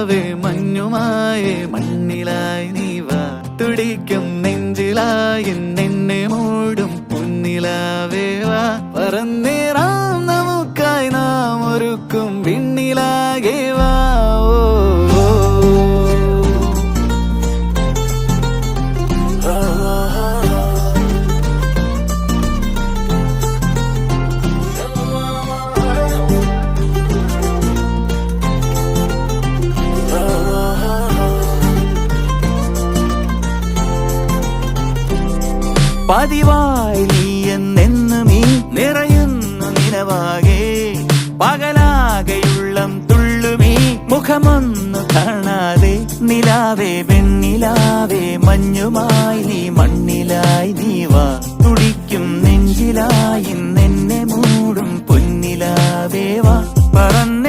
നിലാവേ മഞ്ഞുമായി മണ്ണിലായി നീ വാ തുടിക്കും നെഞ്ചിലായി നിന്നെ മൂടും പൊന്നിലാവേ വാ പറന്നേറാം നമുക്കായി നാം ഒരുക്കും വിണ്ണിലാകെ വാ പതിവായി നീ എന്നെന്നും ഈ നിറയുന്ന നിലവാകെ പകലാകെയുള്ളം തുള്ളുമീ മുഖമൊന്നു കാണാതെ നിലാവേ വെണ്ണിലാവേ മഞ്ഞുമായി നീ മണ്ണിലായി നീ വാ തുടിക്കും നെഞ്ചിലായി നിന്നെ മൂടും പൊന്നിലാവേ വാ പറന്ന